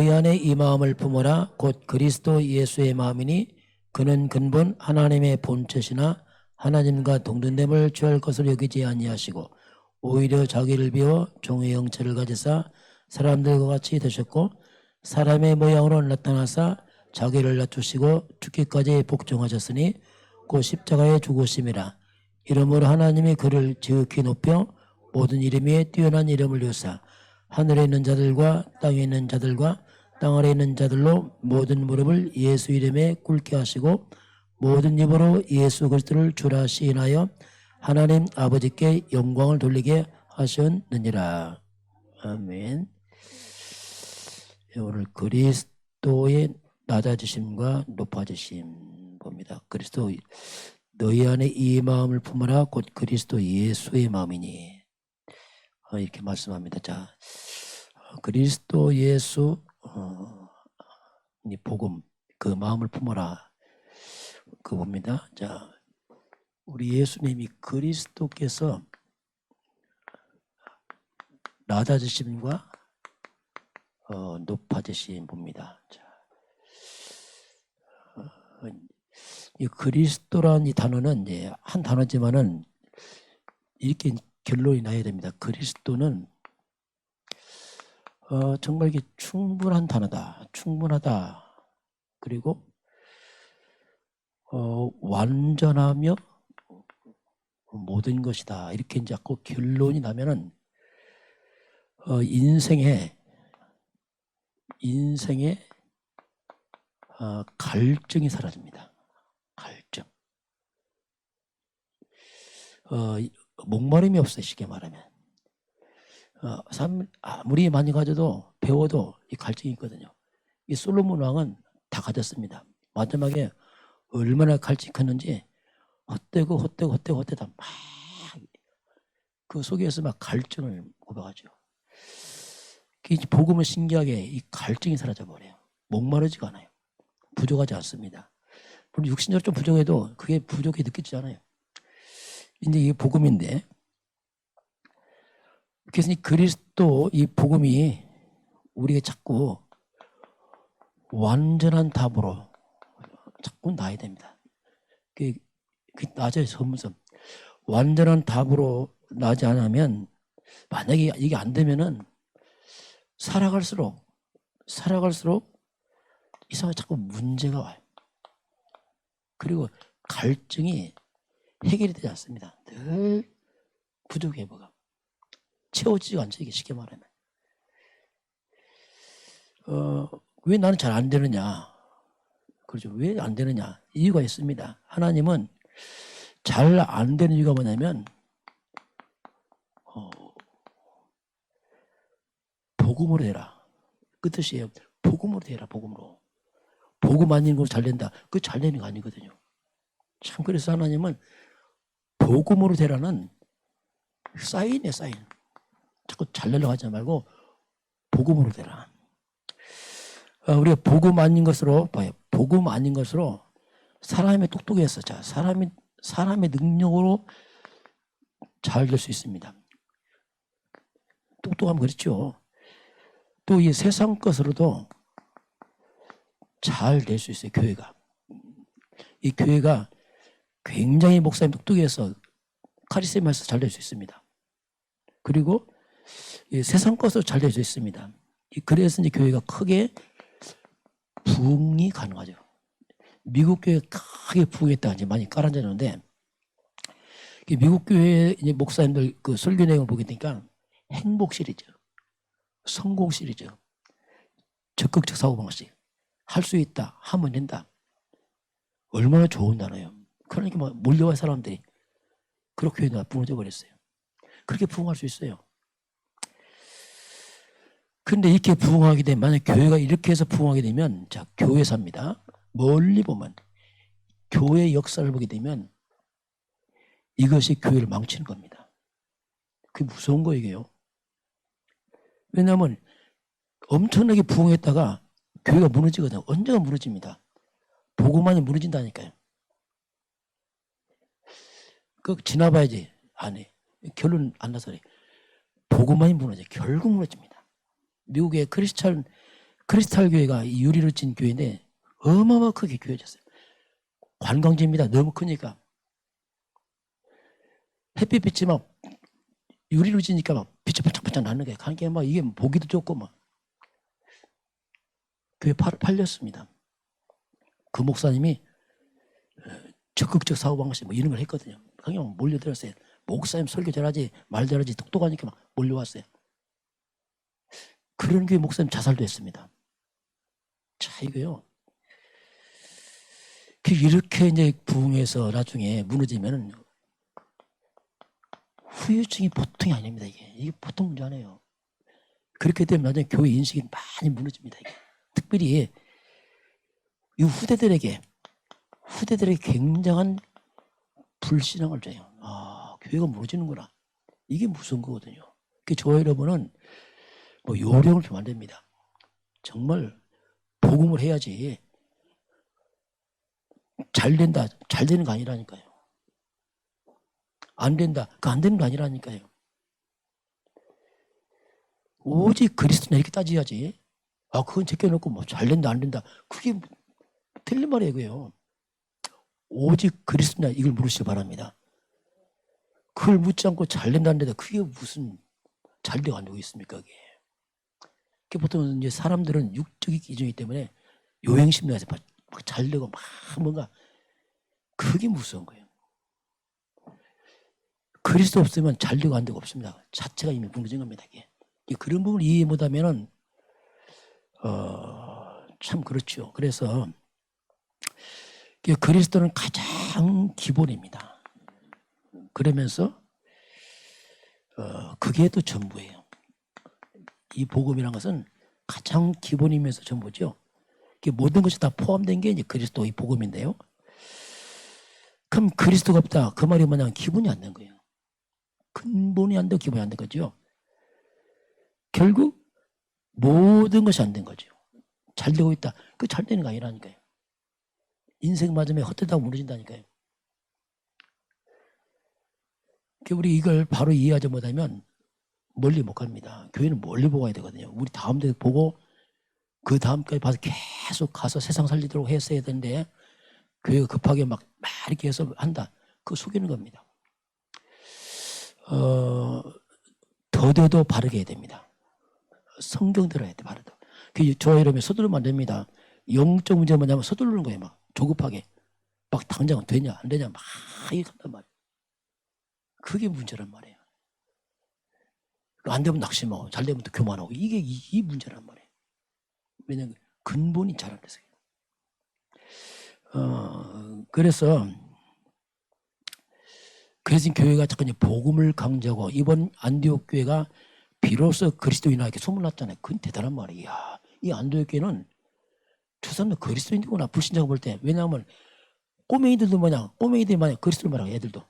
너희 안에 이 마음을 품어라. 곧 그리스도 예수의 마음이니 그는 근본 하나님의 본체시나 하나님과 동등됨을 취할 것을 여기지 아니하시고 오히려 자기를 비워 종의 형체를 가지사 사람들과 같이 되셨고 사람의 모양으로 나타나사 자기를 낮추시고 죽기까지 복종하셨으니 곧 십자가에 죽으심이라. 이러므로 하나님이 그를 지극히 높여 모든 이름 위에 뛰어난 이름을 주사 하늘에 있는 자들과 땅에 있는 자들과 땅 아래에 있는 자들로 모든 무릎을 예수 이름에 꿇게 하시고 모든 입으로 예수 그리스도를 주라 시인하여 하나님 아버지께 영광을 돌리게 하셨느니라. 아멘. 오늘 그리스도의 낮아지심과 높아지심 봅니다. 그리스도 너희 안에 이 마음을 품어라. 곧 그리스도 예수의 마음이니 이렇게 말씀합니다. 자, 그리스도 예수 이 복음 그 마음을 품어라. 그 봅니다. 자, 우리 예수님이 그리스도께서 낮아지심과 높아지심 봅니다. 자, 이 그리스도란 이 단어는 이제 한 단어지만은 이렇게 결론이 나야 됩니다. 그리스도는 정말 이게 충분한 단어다. 충분하다. 그리고 완전하며 모든 것이다. 이렇게 이제 자꾸 결론이 나면은 인생에 갈증이 사라집니다. 갈증. 목마름이 없어요. 쉽게 말하면. 아무리 많이 가져도 배워도 이 갈증이 있거든요. 이 솔로몬 왕은 다 가졌습니다. 마지막에 얼마나 갈증이 컸는지 헛되고 막 그 속에서 막 갈증을 고백하죠. 복음은 신기하게 이 갈증이 사라져 버려요. 목마르지가 않아요. 부족하지 않습니다. 물론 육신적으로 좀 부족해도 그게 부족해 느끼지 않아요. 근데 이게 복음인데, 그래서 이 그리스도 이 복음이 우리가 자꾸 완전한 답으로 자꾸 나야 됩니다. 그 낮아요. 점점 완전한 답으로 나지 않으면, 만약에 이게 안 되면은 살아갈수록 이상하게 자꾸 문제가 와요. 그리고 갈증이 해결이 되지 않습니다. 늘 부족해 뭐가 채워지지가 않죠. 이게 쉽게 말하면. 왜 나는 잘 안 되느냐? 그렇죠. 왜 안 되느냐? 이유가 있습니다. 하나님은 잘 안 되는 이유가 뭐냐면 복음으로 해라. 그 뜻이에요. 복음으로 해라. 복음으로. 복음 아닌 걸로 잘 된다. 그 잘 되는 거 아니거든요. 참 그래서 하나님은 복음으로 되라는 사인이에요. 사인. 자꾸 잘 되려고 하지 말고 복음으로 되라. 우리가 복음 아닌 것으로 봐요. 복음 아닌 것으로 사람이 똑똑해서 자 사람의 능력으로 잘 될 수 있습니다. 똑똑하면 그렇죠. 또 이 세상 것으로도 잘 될 수 있어요. 교회가. 이 교회가 굉장히 목사님 똑똑해서 카리스마에서 잘 될 수 있습니다. 그리고 이 세상 것으로 잘 될 수 있습니다. 그래서 이제 교회가 크게 부흥이 가능하죠. 미국 교회가 크게 부흥했다 이제 많이 깔아졌는데, 미국 교회 이제 목사님들 그 설교 내용을 보게 되니까 행복 시리즈, 성공 시리즈, 적극적 사고방식, 할 수 있다, 하면 된다. 얼마나 좋은 단어예요. 그러니까 뭐 몰려와 사람들이 그렇게 부흥해 버렸어요. 그렇게 부흥할 수 있어요. 근데 이렇게 부흥하게 되면, 만약 교회가 이렇게 해서 부흥하게 되면, 자, 교회사입니다. 멀리 보면, 교회 역사를 보게 되면 이것이 교회를 망치는 겁니다. 그게 무서운 거예요, 이게요. 왜냐하면 엄청나게 부흥했다가 교회가 무너지거든요. 언제가 무너집니다. 복음만이 무너진다니까요. 그 지나봐야지. 안 해. 결론 안 나서 그래. 복음만이 무너져요. 결국 무너집니다. 미국의 크리스찬 크리스탈 교회가 이 유리로 진 교회인데 어마어마 크게 교회졌어요. 관광지입니다. 너무 크니까. 햇빛 비치 막 유리로 지니까 막 빛이 반짝반짝 나는 거예요. 그러니까 막 이게 보기도 좋고 막. 교회 팔렸습니다. 그 목사님이 적극적 사고방식 뭐 이런 걸 했거든요. 그냥 몰려들었어요. 목사님 설교 잘하지 말 잘하지 똑똑하니까 막 몰려왔어요. 그런 교회 목사님 자살도 했습니다. 자, 이거요. 이렇게 이제 부흥해서 나중에 무너지면은 후유증이 보통이 아닙니다. 이게 보통 문제 아니에요. 그렇게 되면 나중에 교회 인식이 많이 무너집니다. 이게. 특별히 이 후대들에게 굉장한 불신앙을 줘요. 아, 교회가 무너지는구나. 이게 무서운 거거든요. 저와 여러분은 뭐 요령을 주면 안 됩니다. 정말 복음을 해야지 잘 된다, 잘 되는 거 아니라니까요. 안 된다, 그 안 되는 거 아니라니까요. 오직 그리스도나 이렇게 따져야지. 아, 그건 제껴놓고 뭐 잘 된다, 안 된다. 그게 틀린 말이에요, 그게요. 오직 그리스도나 이걸 물으시기 바랍니다. 그걸 묻지 않고 잘 된다, 안 된다. 그게 무슨 잘 되고 안 되고 있습니까, 그게. 보통 이제 사람들은 육적인 기준이기 때문에 요행심 내서 막 잘 되고 막 뭔가 그게 무서운 거예요. 그리스도 없으면 잘 되고 안 되고 없습니다. 자체가 이미 무너진 겁니다. 이게. 그런 부분을 이해 못하면은 참 그렇죠. 그래서 그리스도는 가장 기본입니다. 그러면서 그게 또 전부예요. 이 복음이라는 것은 가장 기본이면서 전부죠. 모든 것이 다 포함된 게 이제 그리스도 이 복음인데요. 그럼 그리스도가 없다. 그 말이 뭐냐면 기본이 안 된 거예요. 근본이 안 되고 기본이 안 된 거죠. 결국 모든 것이 안 된 거죠. 잘 되고 있다. 그 잘 되는 거 아니라니까요. 인생 맞으면 헛되다고 무너진다니까요. 우리 이걸 바로 이해하지 못하면 멀리 못 갑니다. 교회는 멀리 보고 가야 되거든요. 우리 다음 대 보고 그 다음까지 봐서 계속 가서 세상 살리도록 했어야 되는데 교회가 급하게 막 이렇게 해서 한다. 그거 속이는 겁니다. 더뎌도 바르게 해야 됩니다. 성경 들어야 돼, 바르도. 저와 여러분이 서두르면 안 됩니다. 영적 문제 뭐냐면 서두르는 거예요. 막 조급하게. 막 당장 되냐 안 되냐 막 이렇게 한단 말이에요. 그게 문제란 말이에요. 안 되면 낙심하고 잘 되면 또 교만하고 이게 이 문제란 말이에요. 왜냐하면 근본이 잘 안 돼서. 그래서 교회가 자꾸 이제 복음을 강조하고 이번 안디옥 교회가 비로소 그리스도인이라 이렇게 소문났잖아요. 그건 대단한 말이에요. 이 안디옥 교회는 저 사람들 그리스도인이구나 불신자가 볼 때. 왜냐하면 꼬맹이들도 꼬맹이들이 마냥 그리스도를 말하고 애들도.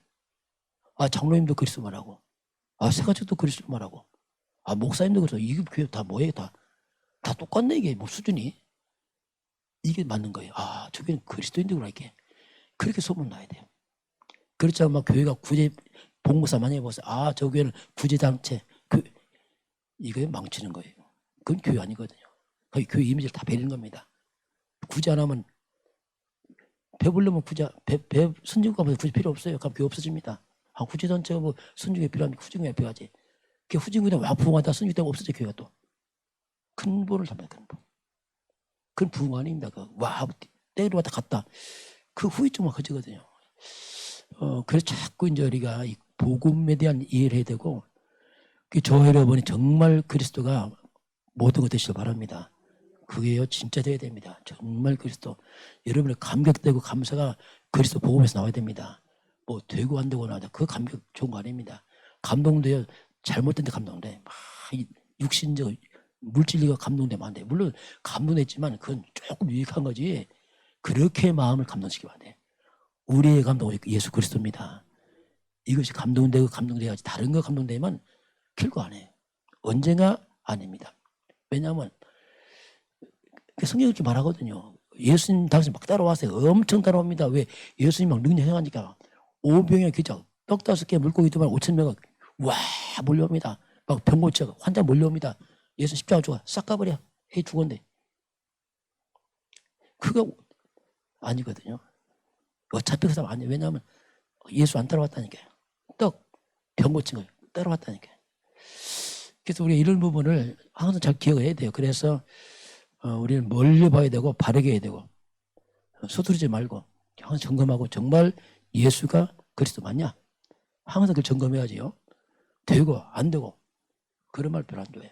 아, 장로님도 그리스도 말하고. 아, 새가족도 그리스도 말하고. 아, 목사님도 그래서 이게 교회 다 뭐예요? 다 똑같네 이게 뭐 수준이. 이게 맞는 거예요. 아, 저 교회는 그리스도인들구나 이렇게. 그렇게 소문나야 돼요. 그렇지 않으면 교회가 구제 봉사 많이 해보세요. 아, 저 교회는 구제단체. 이거에 망치는 거예요. 그건 교회 아니거든요. 교회 이미지를 다 베리는 겁니다. 구제 안 하면 배부르면 선진국 가면 구제 필요 없어요. 그럼 교회 없어집니다. 아, 구제단체가 뭐 선진국에 필요하면 후진국에 필요하지. 후진국에 와 부흥하다 선진국에 없어져 교회가 또. 근본을 잡아야 근본. 그건 부흥 아닙니다. 와 때로 왔다 갔다. 그 후유증만 커지거든요. 그래서 자꾸 이제 우리가 이 복음에 대한 이해를 해야 되고, 저와 여러분이 정말 그리스도가 모든 것 되시길 바랍니다. 그게요 진짜 돼야 됩니다. 정말 그리스도. 여러분의 감격되고 감사가 그리스도 복음에서 나와야 됩니다. 뭐 되고 안 되고 나와도 그 감격 좋은 거 아닙니다. 감동돼요. 잘못된 데 감동돼. 막 육신적 물질리가 감동되면 안 돼. 물론 감동했지만 그건 조금 유익한 거지. 그렇게 마음을 감동시키면 안 돼. 우리의 감동은 예수 그리스도입니다. 이것이 감동되고 감동돼야지. 다른 거 감동되면 결국 안 해요. 언젠가 아닙니다. 왜냐하면 성경이 이렇게 말하거든요. 예수님 당시 막 따라왔어요. 엄청 따라옵니다. 왜? 예수님 막 능력 행하니까 5병의 기적, 떡 5개 물고기 2마리 5,000명은 와 몰려옵니다. 막 병 고쳐 환자 몰려옵니다. 예수 십자가 죽어 싹 가버려. 해 죽었는데 그거 아니거든요. 어차피 그 사람 아니에요. 왜냐하면 예수 안 따라왔다니까요. 떡 병 고친 거예요. 따라왔다니까요. 그래서 우리가 이런 부분을 항상 잘 기억을 해야 돼요. 그래서 우리는 멀리 봐야 되고 바르게 해야 되고 서두르지 말고 항상 점검하고 정말 예수가 그리스도 맞냐? 항상 그걸 점검해야지요. 되고 안 되고 그런 말 별로 안 좋아해요.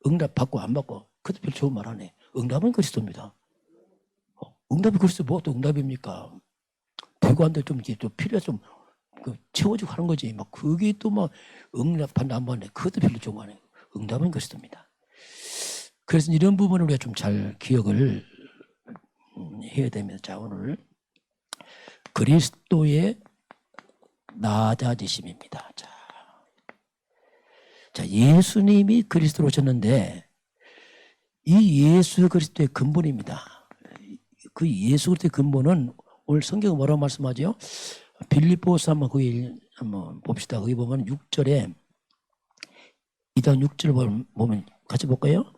응답 받고 안 받고 그것도 별로 좋은 말 안 해. 응답은 그리스도입니다. 응답이 그리스도 뭐 또 응답입니까? 되고 안 되고 좀 이렇게 좀 필요해 좀 채워주고 하는 거지. 막 그게 또 막 응답 받나 안 받네. 그것도 별로 좋은 거 아니에요. 응답은 그리스도입니다. 그래서 이런 부분을 우리가 좀 잘 기억을 해야 됩니다. 자, 오늘 그리스도의 낮아지심입니다. 자, 예수님이 그리스도로 오셨는데 이 예수 그리스도의 근본입니다. 그 예수 그리스도의 근본은 오늘 성경은 뭐라고 말씀하죠? 빌립보서 한번 거기 한번 봅시다. 거기 보면 6절에 2장 6절 보면 같이 볼까요?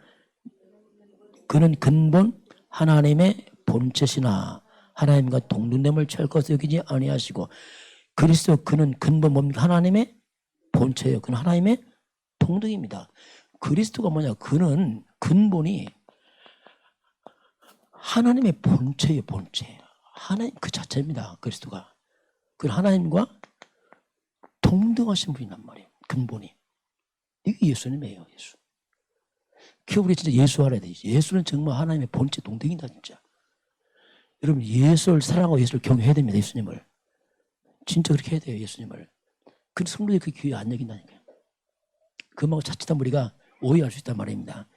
그는 근본 하나님의 본체시나 하나님과 동등됨을 취할 것을 여기지 아니하시고 그리스도 그는 근본 뭡니까? 하나님의 본체예요. 그는 하나님의 동등입니다. 그리스도가 뭐냐? 그는 근본이 하나님의 본체예요. 본체. 하나님 그 자체입니다. 그리스도가. 그 하나님과 동등하신 분이란 말이에요. 근본이. 이게 예수님이에요. 예수. 그 우리 진짜 예수 알아야 돼. 예수는 정말 하나님의 본체 동등이다 진짜. 여러분 예수를 사랑하고 예수를 경외해야 됩니다. 예수님을. 진짜 그렇게 해야 돼요. 예수님을. 그 성도들이 그 귀에 안 여긴다니까요. 그만큼 자칫하면 우리가 오해할 수 있단 말입니다.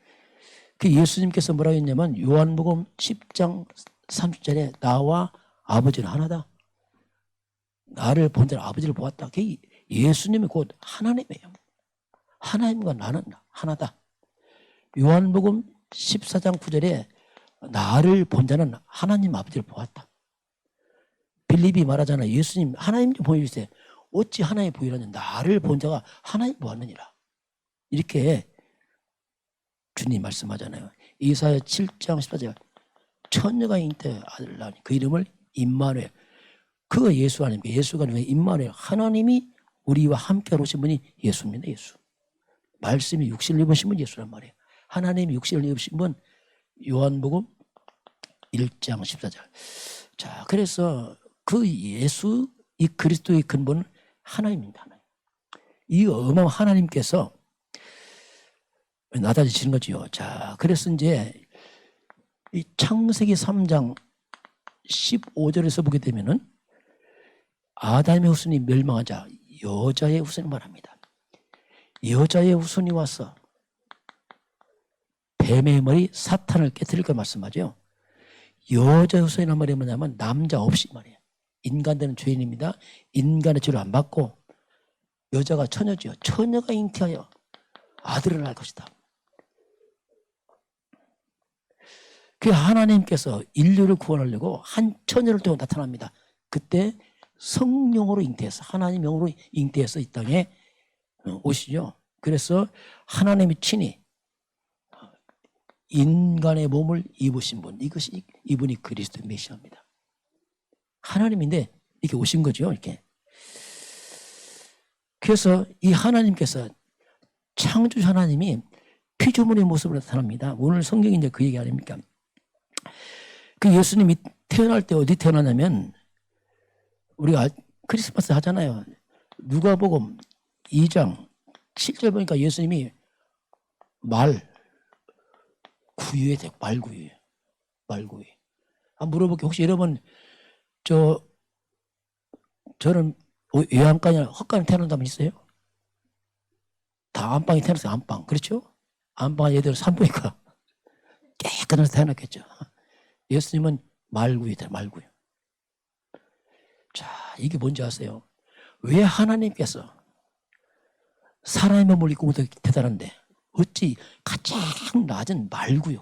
그 예수님께서 뭐라고 했냐면 요한복음 10장 30절에 나와 아버지는 하나다. 나를 본 자는 아버지를 보았다. 그게 예수님이 곧 하나님이에요. 하나님과 나는 하나다. 요한복음 14장 9절에 나를 본 자는 하나님 아버지를 보았다. 빌립이 말하잖아요. 예수님 하나님 좀 보여주세요. 어찌 하나님 보이라냐. 나를 본 자가 하나님 보았느니라. 이렇게 주님 말씀하잖아요. 이사야 7장 14절 처녀가 잉태 아들을 낳으니 그 이름을 임마누엘. 그가 예수 아닙니까? 예수가 임마누엘. 하나님이 우리와 함께 오신 분이 예수입니다. 예수. 말씀이 육신을 입으신 분 예수란 말이에요. 하나님이 육신을 입으신 분 요한복음 1장 14절. 자, 그래서 그 예수 이 그리스도의 근본은 하나님입니다. 하나님. 이 어마어마한 하나님께서 낮아지시는 거죠. 자, 그래서 이제 이 창세기 3장 15절에서 보게 되면은 아담의 후손이 멸망하자 여자의 후손이 말합니다. 여자의 후손이 와서 뱀의 머리 사탄을 깨뜨릴 걸 말씀하죠. 여자의 후손이란 말이 뭐냐면 남자 없이 말이에요. 인간들은 죄인입니다. 인간의 죄를 안 받고 여자가 처녀죠. 처녀가 잉태하여 아들을 낳을 것이다. 그 하나님께서 인류를 구원하려고 한 처녀를 통해 나타납니다. 그때 성령으로 잉태해서 하나님 영으로 잉태해서 이 땅에 오시죠. 그래서 하나님이 친히 인간의 몸을 입으신 분, 이분이 그리스도 메시아입니다. 하나님인데 이렇게 오신 거죠. 이렇게. 그래서 이 하나님께서 창조주 하나님이 피조물의 모습으로 나타납니다. 오늘 성경이 이제 그 얘기 아닙니까? 그 예수님이 태어날 때 어디 태어나냐면 우리가 크리스마스 하잖아요. 누가복음 2장 7절 보니까 예수님이 말구유에 돼. 말구유. 한번 물어볼게요. 혹시 여러분 저는 외양간이나 헛간에 태어난 사람 있어요? 다 안방에 태어났어요. 안방. 그렇죠? 안방에 얘들은 산부니까 깨끗한 데서 태어났겠죠. 예수님은 말구유다. 말구유. 자, 이게 뭔지 아세요? 왜 하나님께서 사람의 몸을 입고 오다 대단한데 어찌 가장 낮은 말구유,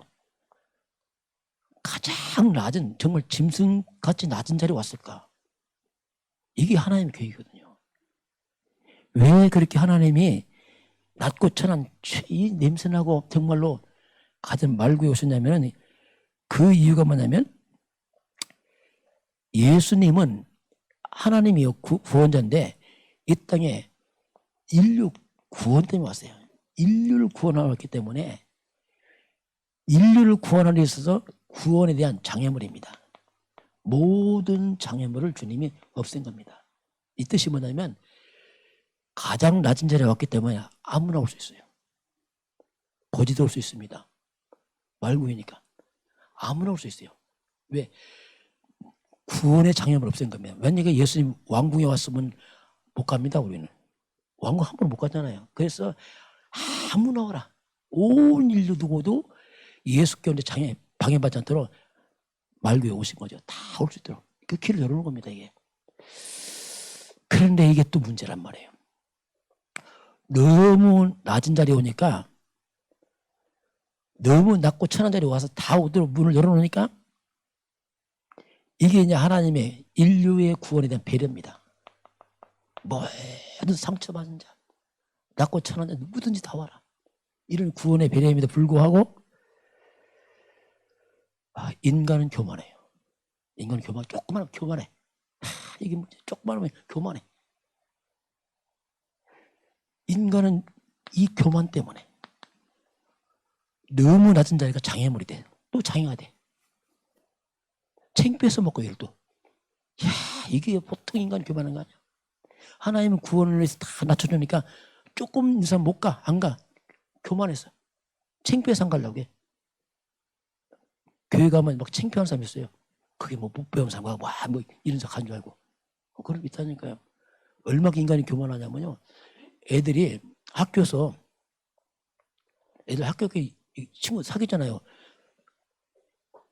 가장 낮은 정말 짐승같이 낮은 자리에 왔을까? 이게 하나님의 계획이거든요. 왜 그렇게 하나님이 낮고 천한 이 냄새나고 정말로 가장 말구에 오셨냐면 그 이유가 뭐냐면 예수님은 하나님이요 구원자인데 이 땅에 인류 구원 때문에 왔어요. 인류를 구원하러 왔기 때문에 인류를 구원하는 데 있어서 구원에 대한 장애물입니다. 모든 장애물을 주님이 없앤 겁니다. 이 뜻이 뭐냐면 가장 낮은 자리에 왔기 때문에 아무나 올 수 있어요. 거지도 올 수 있습니다. 말구이니까 아무나 올 수 있어요. 왜? 구원의 장애물을 없앤 겁니다. 만약에 예수님 왕궁에 왔으면 못 갑니다. 우리는 왕궁 한 번 못 갔잖아요. 그래서 아무나 오라. 온 인류 누구도 예수께 오는데 방해받지 않도록 말구에 오신 거죠. 다 올 수 있도록 그 길을 열어놓은 겁니다. 이게. 그런데 이게 또 문제란 말이에요. 너무 낮은 자리에 오니까, 너무 낮고 천한 자리에 와서 다 오도록 문을 열어놓으니까 이게 이제 하나님의 인류의 구원에 대한 배려입니다. 모든 상처받은 자, 낮고 천한 자 누구든지 다 와라. 이런 구원의 배려임에도 불구하고 인간은 교만해요. 인간은 조그마하면 교만해. 이게 문제. 조그마하면 교만해. 인간은 이 교만 때문에 너무 낮은 자리가 장애물이 돼. 또 장애가 돼. 창피해서 먹고 일도. 야, 이게 보통 인간 교만한 거 아니야. 하나님은 구원을 위해서 다 낮춰주니까 조금 이상 못 가. 안 가. 교만해서. 창피해서 안 가려고 해. 교회 가면 막 창피한 사람이 있어요. 그게 뭐 못 배운 사람과 뭐 이런 사 간 줄 알고. 그런 게 있다니까요. 얼마나 인간이 교만하냐면요. 애들이 학교에서 애들 학교에 친구 사귀잖아요.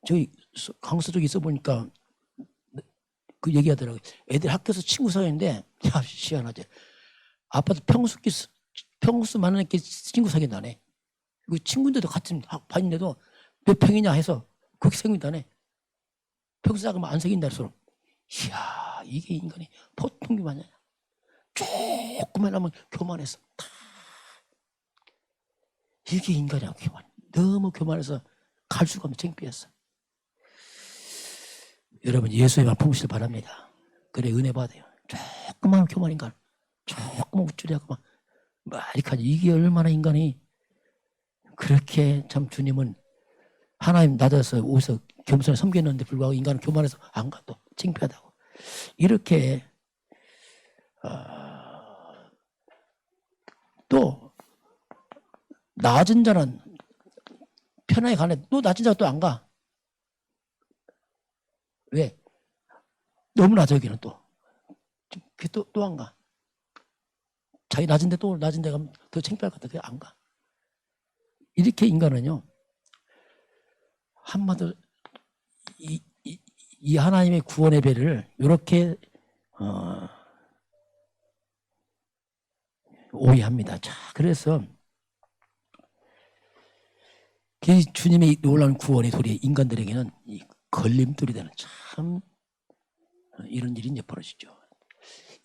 저기 강서 쪽에 있어 보니까 그 얘기하더라고요. 애들 학교에서 친구 사귀는데 야 희한하지. 아빠도 평수 많은 애끼리 친구 사귄다네. 그 친구인데도 같은 반인데도 몇 평이냐 해서 그렇게 사귄다네. 평수 작으면 안 사귄다 해서. 이야 이게 인간이 보통 교만이야. 조금만 하면 교만해서 다. 이게 인간이야. 교만. 너무 교만해서 갈 수가 없는 창피했어. 여러분 예수님만 품으시길 바랍니다. 그래 은혜 받아요. 조금만 교만 인간, 조금만 우쭐해하고 막 말이까지 이게 얼마나 인간이 그렇게 참 주님은 하나님 낮아서 오셔서 겸손히 섬기는데 불구하고 인간은 교만해서 안 가도 창피하다고 이렇게 또 낮은 자는 편하게 가네. 또 낮은 자가 또 안 가. 왜? 너무 낮아 여기는 또 안 가. 자기 낮은데 또 낮은 데 가면 더 창피할 것 같아. 그냥 안 가. 이렇게 인간은요. 한마디로 이 하나님의 구원의 배를 이렇게 오해합니다. 자, 그래서 주님의 놀라운 구원의 소리 인간들에게는 이 걸림돌이 되는 참 이런 일이 이제 벌어지죠.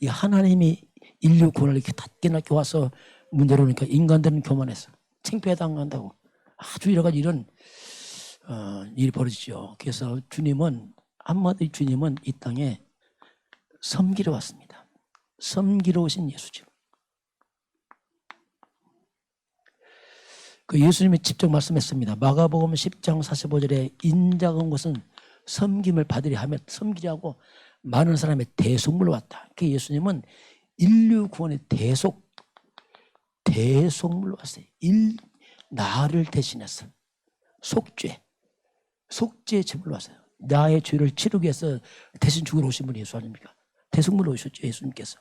이 하나님이 인류 구원을 이렇게 닫게 낳게 와서 문제로 오니까 인간들은 교만해서 창피해당한다고 아주 여러 가지 이런 일이 벌어지죠. 그래서 한마디 주님은 이 땅에 섬기러 왔습니다. 섬기러 오신 예수죠. 그 예수님이 직접 말씀했습니다. 마가복음 10장 45절에 인자가 온 것은 섬김을 받으려 하며 섬기려고 많은 사람의 대속물로 왔다. 그 예수님은 인류 구원의 대속물로 왔어요. 나를 대신해서 속죄의 제물로 왔어요. 나의 죄를 치르기 위해서 대신 죽으러 오신 분이 예수 아닙니까? 대속물로 오셨죠. 예수님께서.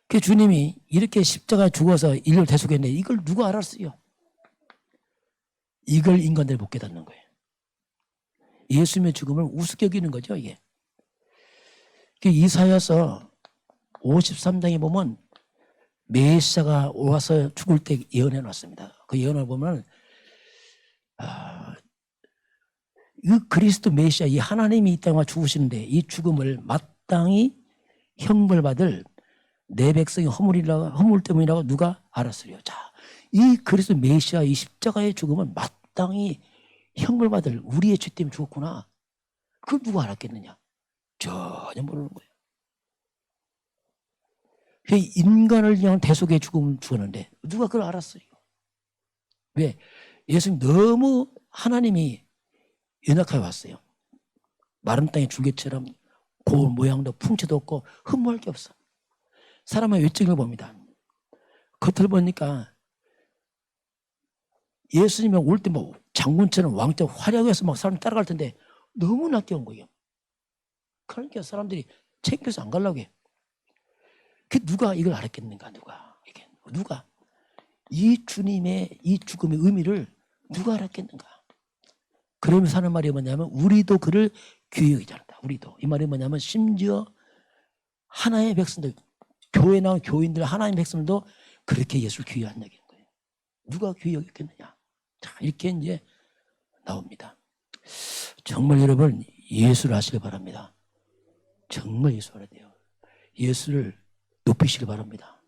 그 주님이 이렇게 십자가에 죽어서 인류를 대속했는데 이걸 누가 알았어요? 이걸 인간들이 못 깨닫는 거예요. 예수님의 죽음을 우습게 여기는 거죠. 이게. 이사야서 53장에 보면 메시아가 와서 죽을 때 예언해 놨습니다. 그 예언을 보면 이 그리스도 메시아 이 하나님이 이 땅에 죽으시는데 이 죽음을 마땅히 형벌받을 내 백성이 허물 때문이라고 누가 알았으려. 자, 이 그리스도 메시아 이 십자가의 죽음은 마땅히 형벌받을 우리의 죄 때문에 죽었구나. 그걸 누가 알았겠느냐? 전혀 모르는 거예요. 인간을 그냥 대속해 죽었는데 누가 그걸 알았어요? 왜? 예수님 너무 하나님이 연약하게 왔어요. 마른 땅의 줄기처럼 고운 모양도 풍채도 없고 흠모할 게 없어. 사람의 외적을 봅니다. 겉을 보니까 예수님이 올 때 뭐 장군처럼 왕처럼 화려해서 막 사람 따라갈 텐데 너무 낮게 온 거예요. 그러니까 사람들이 챙겨서 안 가려고 해. 그 누가 이걸 알았겠는가? 누가 이 주님의 이 죽음의 의미를 누가 알았겠는가? 그러면서 하는 말이 뭐냐면 우리도 그를 귀히 여기지 않는다. 우리도. 이 말이 뭐냐면 심지어 하나의 백성들, 교회 나온 교인들, 하나님의 백성들도 그렇게 예수를 귀히 안 여기는 거예요. 누가 귀히 여겼겠느냐? 자, 이렇게 이제 나옵니다. 정말 여러분 예수를 아시길 바랍니다. 정말 예수 알아야 돼요. 예수를 높이시길 바랍니다.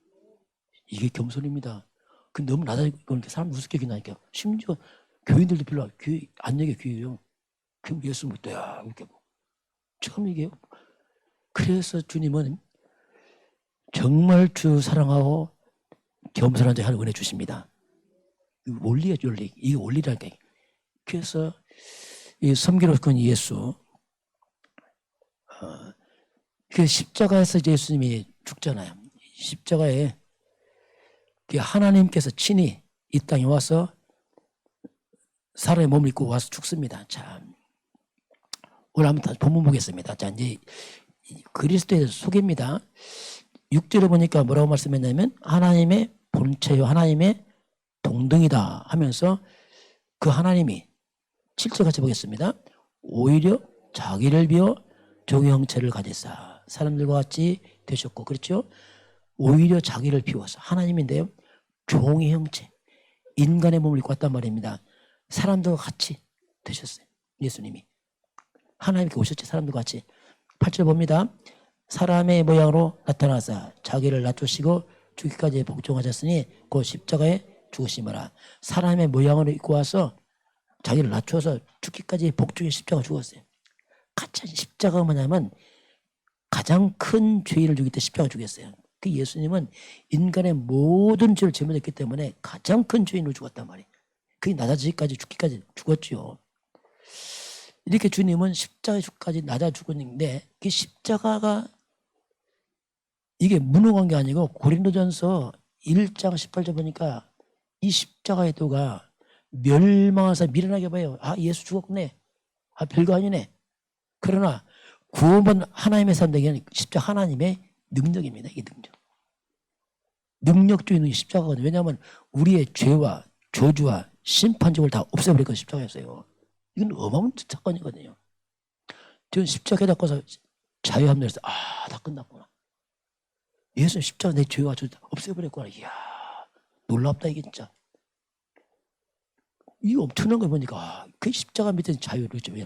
이게 겸손입니다. 그 너무 낮아지고 그러니까 사람 우습게 여긴다니까요. 심지어 교인들도 별로 안 여겨 귀해요. 그럼 예수 못 돼야 이렇게 뭐. 처음 이게 그래서 주님은 정말 주 사랑하고 겸손한 자에 은혜 주십니다. 원리예요, 원리. 이게 원리라니까. 그래서 이 섬기로 건 예수, 그 십자가에서 예수님이 죽잖아요. 십자가에 하나님께서 친히 이 땅에 와서 사람의 몸을 입고 와서 죽습니다. 자, 오늘 한번 다시 본문 보겠습니다. 자, 이제 그리스도에 대해서 소개입니다. 6절에 보니까 뭐라고 말씀했냐면 하나님의 본체요, 하나님의 동등이다 하면서 그 하나님이 7절 같이 보겠습니다. 오히려 자기를 비워 종의 형체를 가지사 사람들과 같이 되셨고, 그렇죠? 오히려 자기를 비워서 하나님인데요, 종의 형체, 인간의 몸을 입고 왔단 말입니다. 사람들과 같이 되셨어요. 예수님이 하나님께 오셨지. 사람들과 같이. 8절 봅니다. 사람의 모양으로 나타나사 자기를 낮추시고 죽기까지 복종하셨으니 곧 십자가에 죽으심이라. 사람의 모양으로 입고 와서 자기를 낮춰서 죽기까지 복종해 십자가 죽었어요. 가장 십자가가 뭐냐면 가장 큰 죄를 죽일 때 십자가 죽였어요. 그 예수님은 인간의 모든 죄를 짊어졌기 때문에 가장 큰 죄인으로 죽었단 말이에요. 그게 낮아지기까지 죽기까지 죽었죠. 이렇게 주님은 십자가에 죽기까지 낮아 죽었는데 그 십자가가 이게 무능한 게 아니고 고린도전서 1장 18절 보니까 이 십자가의 도가 멸망해서 미련하게 봐요. 아, 예수 죽었네. 아, 별거 아니네. 그러나 구원받은 하나님의 사람들에게는 십자가 하나님의 능력입니다. 이게 능력. 능력주의는 십자가거든요. 왜냐하면 우리의 죄와 저주와 심판적을 다 없애버리고 십자가였어요. 이건 어마어마한 사건이거든요. 저는 십자가에 닦아서 자유함을 해서 아, 다 끝났구나. 예수는 십자가 내 죄와 저주 다 없애버렸구나. 이야, 놀랍다 이게 진짜. 이 엄청난 걸 보니까 그 십자가 밑에 자유를 좀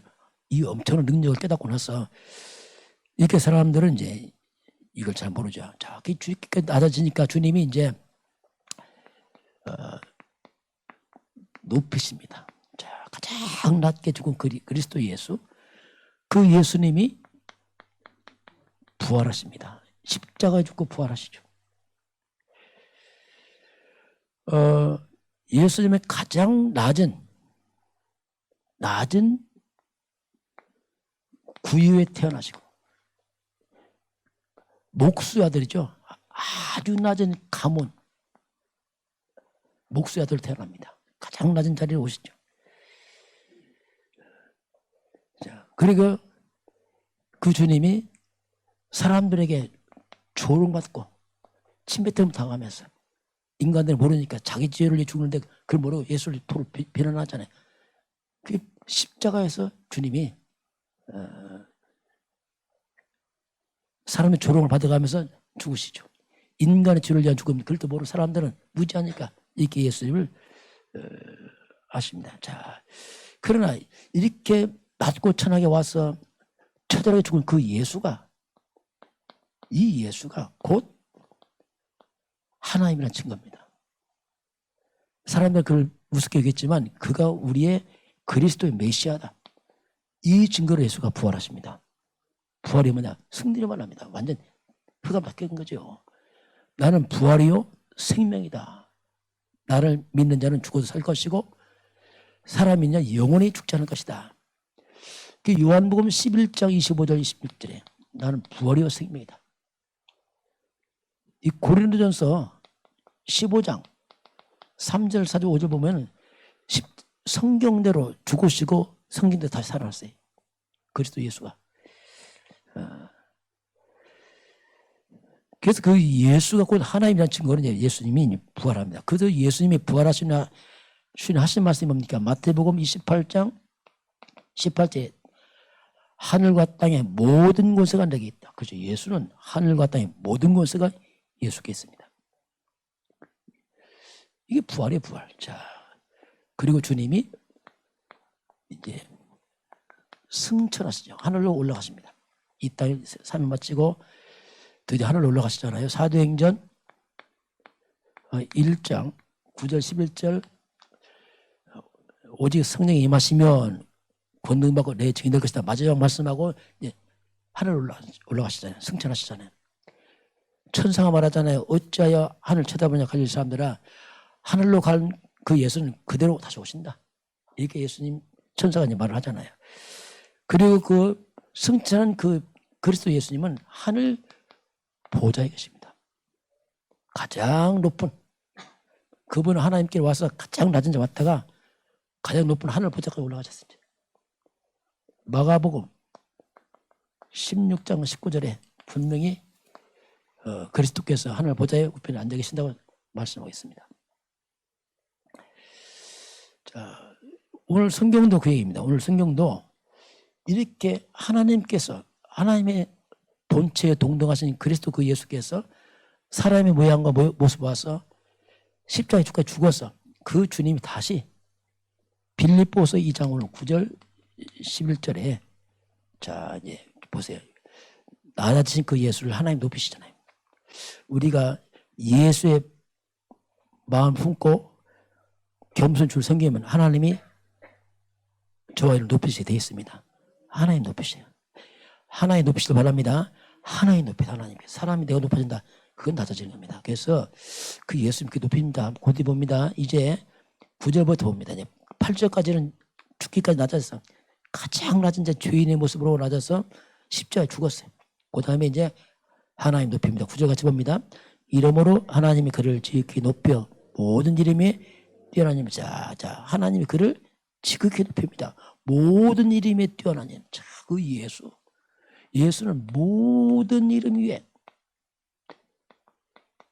이 엄청난 능력을 깨닫고 나서 이렇게 사람들은 이제 이걸 잘 모르죠. 자, 그 주님께 낮아지니까 주님이 이제 높이십니다. 자, 가장 낮게 죽은 그리스도 예수, 그 예수님이 부활하십니다. 십자가에 죽고 부활하시죠. 예수님의 가장 낮은 구유에 태어나시고 목수의 아들이죠. 아주 낮은 가문 목수의 아들 태어납니다. 가장 낮은 자리에 오시죠. 자, 그리고 그 주님이 사람들에게 조롱받고 침뱉음 당하면서 인간들 모르니까 자기 죄를 죽는데 그걸 모르고 예수를 도로 비난하잖아요. 그 십자가에서 주님이 사람의 조롱을 받아가면서 죽으시죠. 인간의 죄를 위한 죽음, 그걸 또 모르는 사람들은 무지하니까 이렇게 예수님을 아십니다. 자, 그러나 이렇게 낮고 천하게 와서 처절하게 죽은 그 예수가, 이 예수가 곧 하나님이라는 증거입니다. 사람들 그걸 우습게 여겼지만 그가 우리의 그리스도의 메시아다. 이 증거로 예수가 부활하십니다. 부활이 뭐냐? 승리를 말합니다. 완전 표가 바뀐 거죠. 나는 부활이요 생명이다. 나를 믿는 자는 죽어도 살 것이고 사람 믿냐 영원히 죽지 않을 것이다. 그 요한복음 11장 25절 26절에 나는 부활이요 생명이다. 이 고린도전서 15장 3절 4절 5절 보면 성경대로 죽으시고 성경대로 다시 살아났어요. 그리스도 예수가. 그래서 그 예수가 곧 하나님이라는 증거는 예수님이 부활합니다. 그래서 예수님이 부활하시나 하신 말씀이 뭡니까? 마태복음 28장 18절에 하늘과 땅의 모든 권세가 내게 있다. 그렇죠. 예수는 하늘과 땅의 모든 권세가 예수께 있습니다. 이게 부활이에요, 부활. 자, 그리고 주님이 이제 승천하시죠. 하늘로 올라가십니다. 이 땅에 삶을 마치고 드디어 하늘로 올라가시잖아요. 사도행전 1장 9절 11절 오직 성령이 임하시면 권능받고 내 증인 될 것이다. 마지막 말씀하고 이제 하늘 올라가시잖아요. 승천하시잖아요. 천사가 말하잖아요. 어찌하여 하늘 쳐다보냐 가질 사람들아 하늘로 간 그 예수는 그대로 다시 오신다. 이렇게 예수님 천사가 이제 말을 하잖아요. 그리고 그 승천한 그 그리스도 예수님은 하늘 보좌에 계십니다. 가장 높은 그분은 하나님께 와서 가장 낮은 데 왔다가 가장 높은 하늘 보좌까지 올라가셨습니다. 마가복음 16장 19절에 분명히 그리스도께서 하늘 보좌에 우편에 앉아 계신다고 말씀하고 있습니다. 자, 오늘 성경도 그 얘기입니다. 오늘 성경도 이렇게 하나님께서 하나님의 본체에 동등하신 그리스도 그 예수께서 사람의 모양과 모습 와서 십자가에 죽어서 그 주님이 다시 빌립보서 2장 오늘 9절 11절에 자 이제 보세요. 낮아지신 그 예수를 하나님 높이시잖아요. 우리가 예수의 마음 품고 겸손 줄 섬기면 하나님이 저와 이를 높이시게 되어 있습니다. 하나님 높이세요. 하나님 높이시길 바랍니다. 하나님 높이다. 하나님. 사람이 내가 높아진다. 그건 낮아지는 겁니다. 그래서 그 예수님께 높입니다. 곧이 봅니다. 이제 9절부터 봅니다. 이제 8절까지는 죽기까지 낮아서 가장 낮은 자 죄인의 모습으로 낮아서 십자가에 죽었어요. 그 다음에 이제 하나님 높입니다. 9절 같이 봅니다. 이러므로 하나님이 그를 지극히 높여 모든 이름에 뛰어난 이름. 자, 하나님이 그를 지극히 높입니다. 모든 이름에 뛰어난 이름. 자, 그 예수는 모든 이름 위에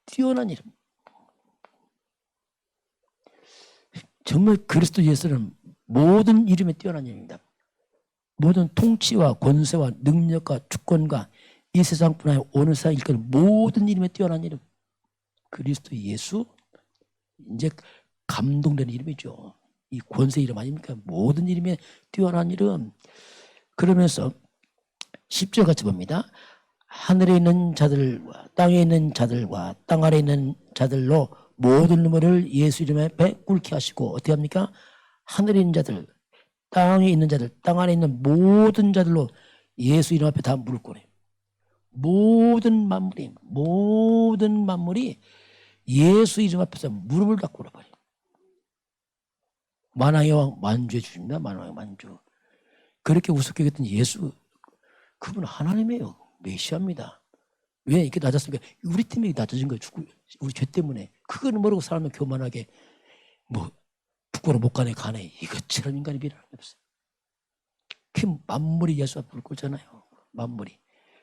뛰어난 이름. 정말 그리스도 예수는 모든 이름에 뛰어난 이름입니다. 모든 통치와 권세와 능력과 주권과 이 세상뿐 아니라 어느 세상 일꾼 모든 이름에 뛰어난 이름. 그리스도 예수 이제 감동되는 이름이죠. 이 권세 이름 아닙니까? 모든 이름에 뛰어난 이름. 그러면서 10절 같이 봅니다. 하늘에 있는 자들과 땅에 있는 자들과 땅 아래에 있는 자들로 모든 눈물을 예수 이름에 꿇게 하시고 어떻게 합니까? 하늘에 있는 자들, 땅에 있는 자들, 땅 아래에 있는 모든 자들로 예수 이름 앞에 다 무릎 꿇어요. 모든 만물이 예수 이름 앞에서 무릎을 다 꿇어버려요. 만왕의 왕 만주해 주십니다. 만왕의 만주. 그렇게 우습게 여겼던 예수, 그분은 하나님이에요. 메시아입니다. 왜 이렇게 낮았습니까? 우리 때문에 낮아진 거예요. 우리 죄 때문에. 그거는 모르고 사람은 교만하게 부끄러워 못 가네 이것처럼 인간이 비난할 게 없어요. 그 만물이 예수 앞을 꿇잖아요. 만물이.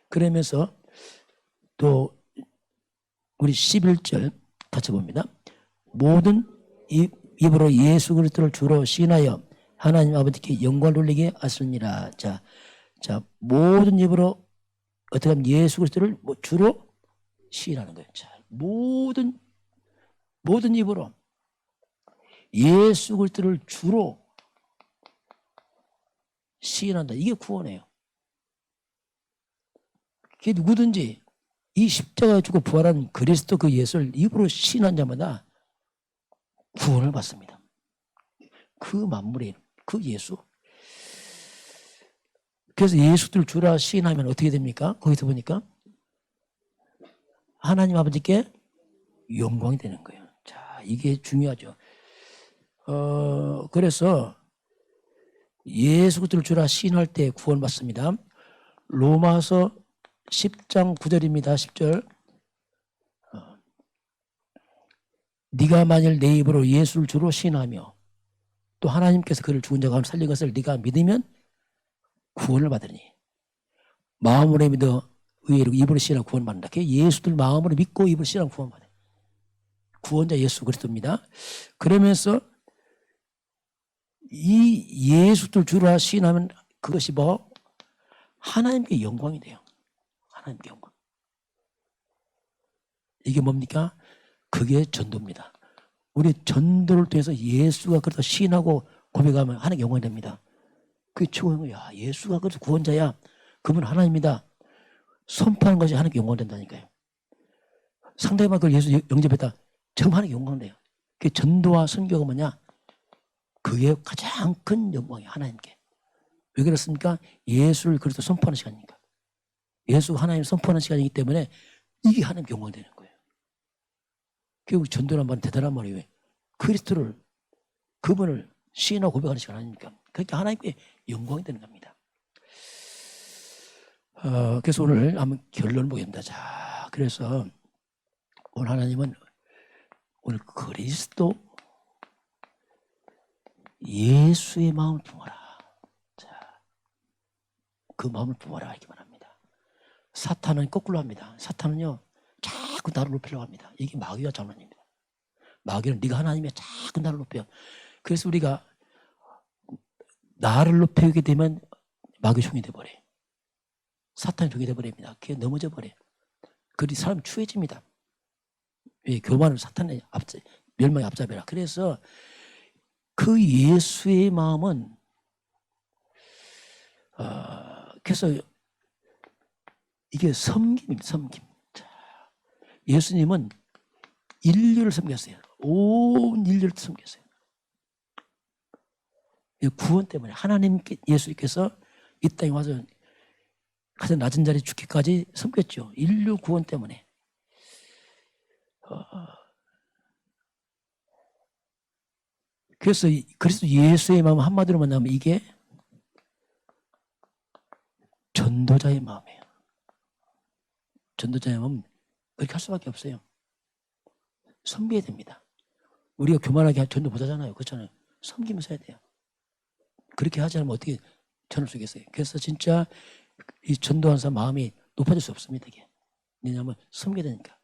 그러면서 또 우리 11절 같이 봅니다. 모든 입으로 예수 그리스도를 주로 시인하여 하나님 아버지께 영광을 돌리게 하시니라. 자, 모든 입으로 어떻게 하면 예수 그리스도를 주로 시인하는 거예요. 자, 모든 입으로 예수 그리스도를 주로 시인한다. 이게 구원이에요. 그게 누구든지 이 십자가에 죽고 부활한 그리스도 그 예수를 입으로 시인한 자마다 구원을 받습니다. 그 만물의 그 예수. 그래서 예수를 주라 시인하면 어떻게 됩니까? 거기서 보니까 하나님 아버지께 영광이 되는 거예요. 자, 이게 중요하죠. 그래서 예수 그리스도를 주라 시인할 때 구원받습니다. 로마서 10장 9절입니다. 10절. 네가 만일 내 입으로 예수를 주로 시인하며 또 하나님께서 그를 죽은 자 가운데 살린 것을 네가 믿으면 구원을 받으니 마음으로 믿어 의로 입으로 시인하고 구원받는다. 예수를 마음으로 믿고 입으로 시인하고 구원받아요. 구원자 예수 그리스도입니다. 그러면서 이 예수를 주라 시인하면 그것이 뭐 하나님께 영광이 돼요. 하나님께 영광. 이게 뭡니까? 그게 전도입니다. 우리 전도를 통해서 예수가 그래서 시인하고 고백하면 하나님께 영광이 됩니다. 그게 최고인 거야. 예수가 그래서 구원자야. 그분 하나님이다. 선포하는 것이 하나님께 영광 된다니까요. 상대방 그걸 예수 영접했다. 정말 하나님께 영광 돼요. 그게 전도와 선교가 뭐냐? 그게 가장 큰 영광이에요. 하나님께. 왜 그렇습니까? 예수를 그래서 선포하는 시간이니까. 예수가 하나님 선포하는 시간이기 때문에 이게 하나님께 영광이 되는 거예요. 결국 전도란 말은 대단한 말이에요. 그리스도를, 그분을 시인하고 고백하는 시간 아닙니까? 그러니까 하나님께 영광이 되는 겁니다. 그래서 오늘 한번 결론을 보겠습니다. 자, 그래서 오늘 하나님은 오늘 그리스도 예수의 마음을 품어라. 자, 그 마음을 품어라 이렇게 말합니다. 사탄은 거꾸로 합니다. 사탄은요 자꾸 나를 높이려고 합니다. 이게 마귀와 장난입니다. 마귀는 네가 하나님이야 자꾸 나를 높여. 그래서 우리가 나를 높이게 되면 마귀 종이 돼버려요. 사탄이 종이 돼버립니다. 그게 넘어져 버려요. 그리 사람 추해집니다. 왜? 교만은 사탄의 멸망의 앞잡이라. 그래서 그 예수의 마음은 그래서 이게 섬김입니다. 섬김. 자, 예수님은 인류를 섬겼어요. 온 인류를 섬겼어요. 구원 때문에 하나님께 예수께서 이 땅에 와서 가장 낮은 자리에 죽기까지 섬겼죠. 인류 구원 때문에. 그래서 그리스도 예수의 마음 한마디로 만나면 이게 전도자의 마음이에요. 전도자의 마음은 그렇게 할 수밖에 없어요. 섬겨야 됩니다. 우리가 교만하게 전도 못하잖아요. 그렇잖아요. 섬기면서 해야 돼요. 그렇게 하지 않으면 어떻게 전할 수 있겠어요. 그래서 진짜 이 전도하는 사람 마음이 높아질 수 없습니다. 이게. 왜냐하면 섬겨야 되니까.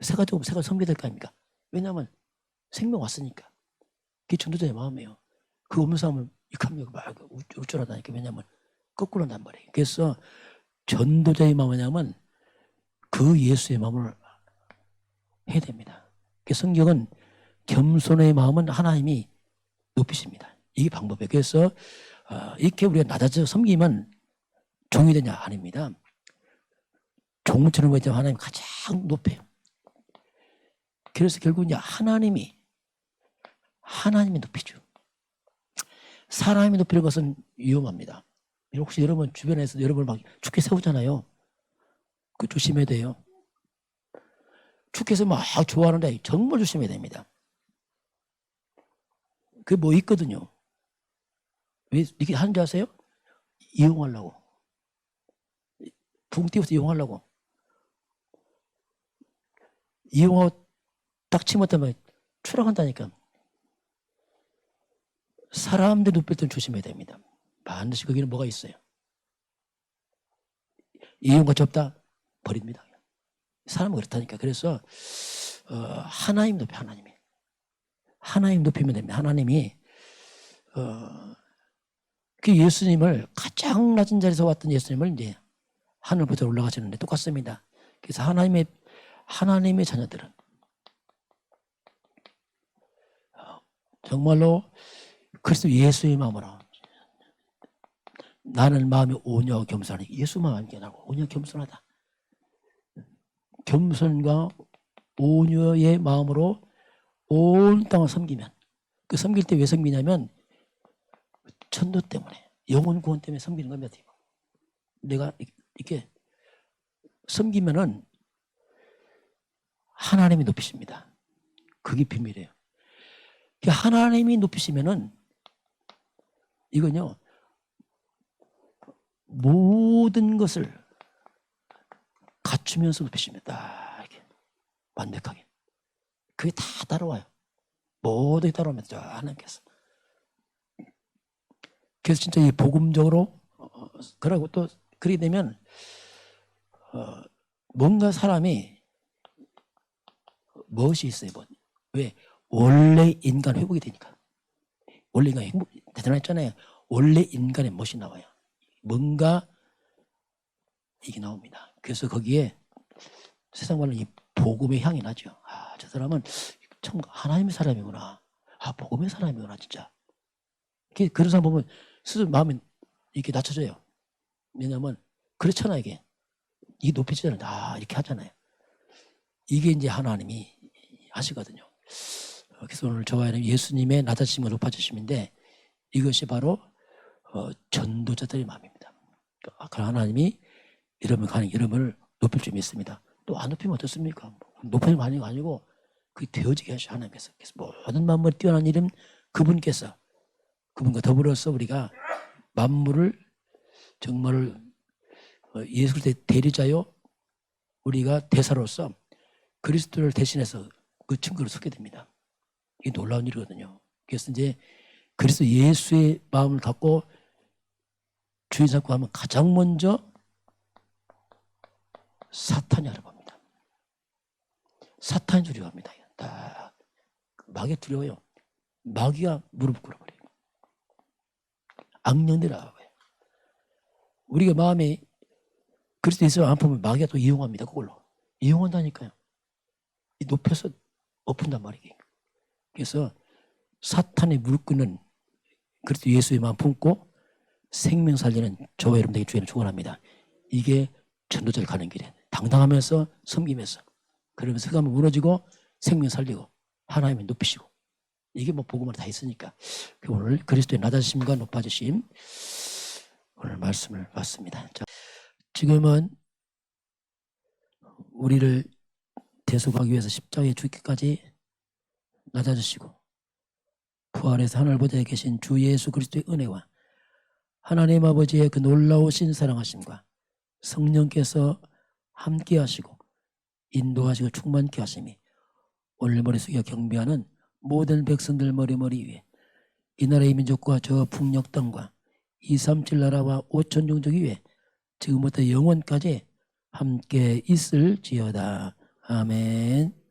새가 죽으면 새가 섬겨야 될 거 아닙니까? 왜냐하면 생명 왔으니까. 그게 전도자의 마음이에요. 그 없는 사람은 익합니다. 막 우쭐하다니까. 왜냐하면 거꾸로 한단 말이에요. 그래서 전도자의 마음은 뭐냐면 그 예수의 마음을 해야 됩니다. 성경은 겸손의 마음은 하나님이 높이십니다. 이게 방법이에요. 그래서 이렇게 우리가 낮아져 섬기면 종이 되냐? 아닙니다. 종처럼 보이지만 하나님 가장 높여요. 그래서 결국 이제 하나님이 높이죠. 사람이 높이는 것은 위험합니다. 혹시 여러분 주변에서 여러분을 막 축제 세우잖아요. 그 조심해야 돼요. 축제에서 막 좋아하는데 정말 조심해야 됩니다. 그게 뭐 있거든요. 왜 이렇게 하는지 아세요? 이용하려고. 붕 띄워서 이용하려고. 이용하고 딱 치면 추락한다니까. 사람들 높일 때는 조심해야 됩니다. 반드시 거기는 뭐가 있어요. 이용같이 없다? 버립니다. 사람은 그렇다니까. 그래서 하나님 높여. 하나님 높이면 됩니다. 하나님이 그 예수님을 가장 낮은 자리에서 왔던 예수님을 이제 하늘부터 올라가시는데 똑같습니다. 그래서 하나님의 자녀들은 정말로 그리스도 예수의 마음으로 나는 마음이 온유하고 겸손하니 예수 마음이 나고 온유하고 겸손하다. 겸손과 온유의 마음으로 온 땅을 섬기면 그 섬길 때 왜 섬기냐면 전도 때문에 영혼 구원 때문에 섬기는 겁니다. 내가 이렇게 섬기면은 하나님이 높이십니다. 그게 비밀이에요. 하나님이 높이시면은 이건요, 모든 것을 갖추면서 높이십니다. 이렇게 완벽하게. 그게 다 따라와요. 모두 따라오면서 하나님께서. 그래서 진짜 이 복음적으로 그러고 또 그렇게 되면 뭔가 사람이 무엇이 있어요. 뭐. 왜? 원래 인간 회복이 되니까. 원래 인간 회복 대단했잖아요. 원래 인간의 멋이 나와요. 뭔가 이게 나옵니다. 그래서 거기에 세상 말로 이 복음의 향이 나죠. 아, 저 사람은 참 하나님의 사람이구나. 아, 복음의 사람이구나, 진짜. 그런 사람 보면 스스로 마음이 이렇게 낮춰져요. 왜냐하면 그렇잖아요, 이게. 이게 높여지잖아요. 아, 이렇게 하잖아요. 이게 이제 하나님이 하시거든요. 그래서 오늘 저와 예수님의 낮아지심과 높아지심인데 이것이 바로 전도자들의 마음입니다. 그 하나님이 이름을 높일 줄 믿습니다. 또 안 높이면 어떻습니까? 높이면 아니고 그게 되어지게 하셔 하나님께서. 그래서 모든 만물에 뛰어난 이름 그분께서 그분과 더불어서 우리가 만물을 정말 예수 그리스도의 대리자요 우리가 대사로서 그리스도를 대신해서 그 증거를 서게 됩니다. 이게 놀라운 일이거든요. 그래서 이제 그리스도 예수의 마음을 갖고 주인 삼고 하면 가장 먼저 사탄이 알아봅니다. 사탄이 두려워합니다. 다 마귀가 두려워요. 마귀가 무릎 꿇어버려요. 악령들이 알아봐요. 우리가 마음에 그리스도 예수를 안 보면 마귀가 또 이용합니다. 그걸로. 이용한다니까요. 높여서 엎은단 말이에요. 그래서 사탄의 무릎 꿇는 그리스도 예수의 마음 품고 생명 살리는 저와 여러분들에게 주의를 축원합니다. 이게 전도자를 가는 길이에요. 당당하면서 섬기면서 그러면서 흑암은 무너지고 생명 살리고 하나님을 높이시고 이게 뭐 복음으로 다 있으니까 오늘 그리스도의 낮아지심과 높아지심 오늘 말씀을 봤습니다. 자, 지금은 우리를 대속하기 위해서 십자가에 죽기까지 낮아지시고 부활해서 하늘 보좌에 계신 주 예수 그리스도의 은혜와 하나님 아버지의 그 놀라우신 사랑하심과 성령께서 함께 하시고 인도하시고 충만케 하심이 오늘 머리 숙여 경배하는 모든 백성들 머리 위에 이 나라의 민족과 저 북녘 땅과 237 나라와 5천 종족 위에 지금부터 영원까지 함께 있을지어다. 아멘.